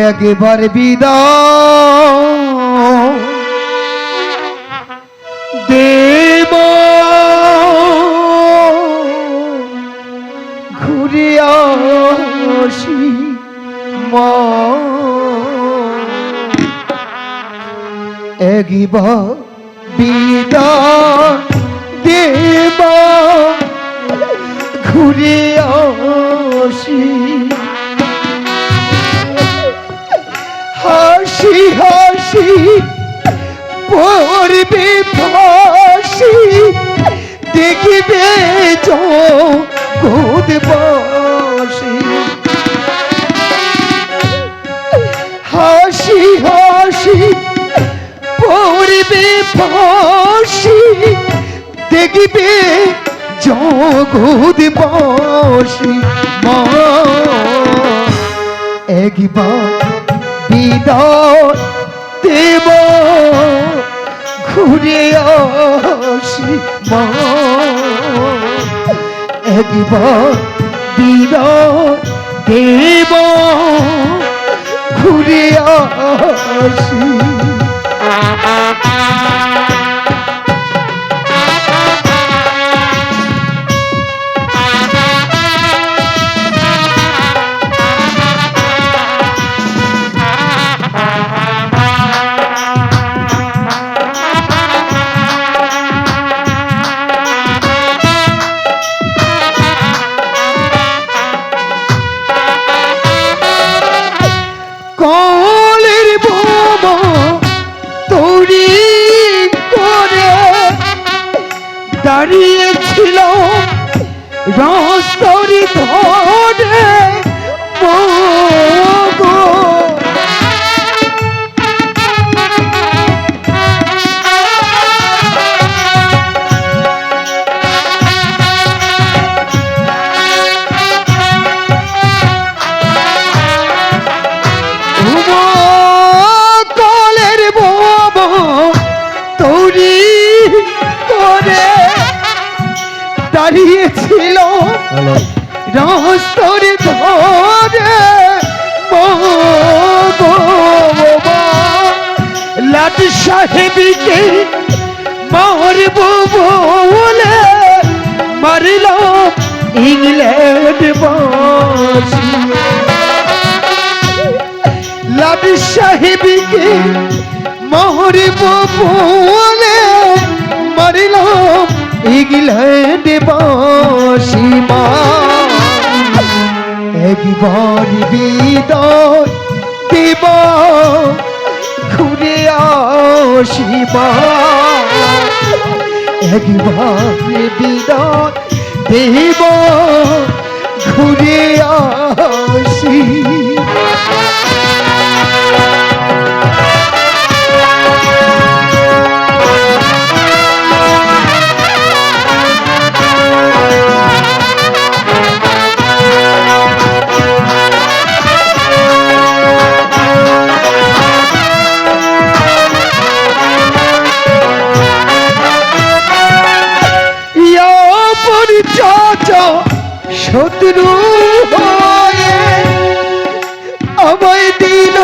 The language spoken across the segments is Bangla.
একবার বিদায় দেব ঘুরে আসি মা একবার বিদায় দেব ঘুরে আসি হাসি হাসি পড়বে ফাঁসি দেখিবে জগৎবাসী হাসি হাসি পড়বে ফাঁসি দেখিবে জগৎবাসী মা একবার বিদায় দেব ঘুরে আসি মা একবার বিদায় দেব ঘুরে আসি কলের বোমা তৈরি করে দাঁড়িয়েছিল রাস্তার ধারে গো দাঁড়িয়েছিল রাস্তার ধারে লাট সাহেবকে মারব বলে মারল ইংল্যান্ড বাসী লাট সাহেবকে মারব বলে মারল ইংল্যান্ড বাসী মা একবার বিদায় দেব ঘুরে আসি মা একবার বিদায় দেব ঘুরে আসি শত্রু হয়ে আমায় দিল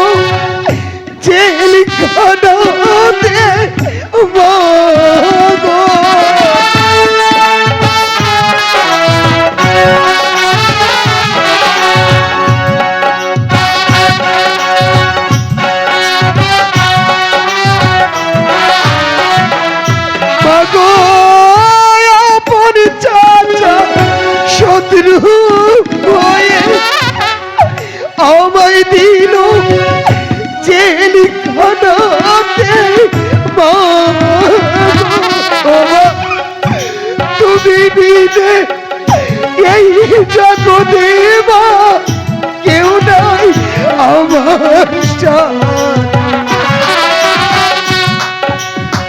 জেলখানাতে শত্রু হয়ে আমায় দিল জেলখানাতে তুমি বিদে এই জগতে মা কেউ নাই আমার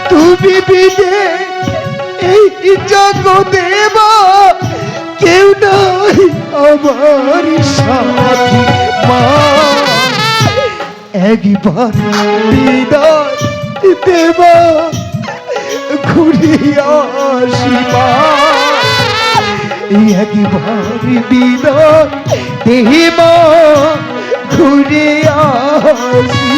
তুমি বিদে এই জগতে মা কেউ নাই আমার সাথী মা একবার বিদায় দেব ঘুরে আসি মা একবার বিদায় দেব ঘুরে আসি।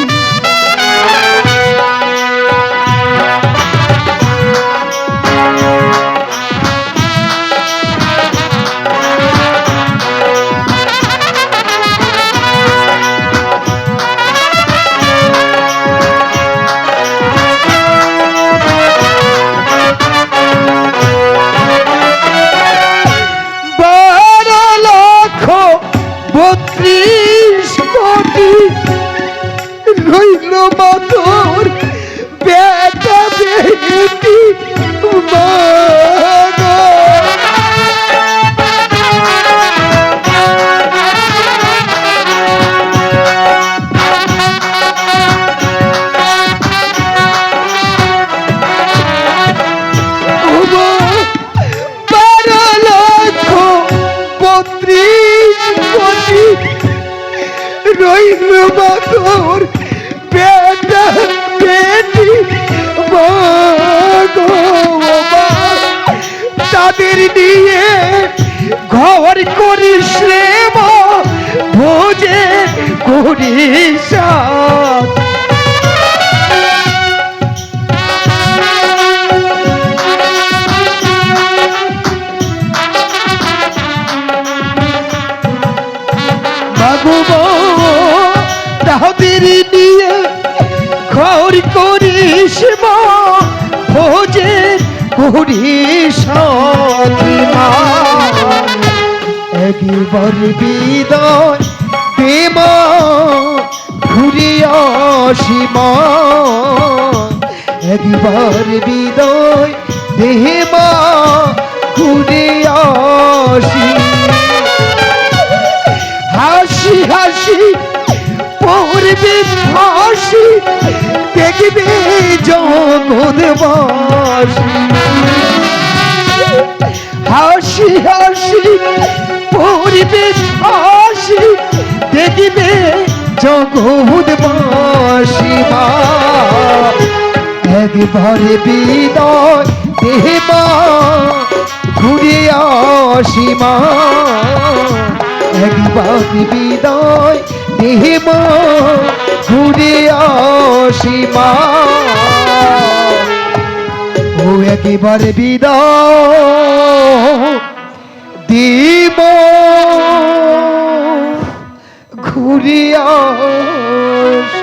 রইল মধুর বেটা বেটি মা গো। ওগো 12,32 কোটি রইল মধুর বেটা বেটি মা গো মা। তাদের নিয়ে ঘর করিস রে মা, ভোজে করিস সাথ। তাদের নিয়ে ঘর করিস মা, ভোজে করিস সাথী মা। একবার বিদায় দে মা, ঘুরে আসি মা। একবার বিদায় দে মা, ঘুরে আসি। হাসি হাসি পড়বে ফাঁসি, দেখবে জগৎবাসী। হাসি হাসি পড়বে ফাঁসি, দেখবে জগৎবাসী মা। একবার বিদায় দে মা, ঘুরে আসি মা। একবার বিদায় দে মা, ঘুরে আসি মা। ও একবার বিদায় দে মা, ঘুরে আসি।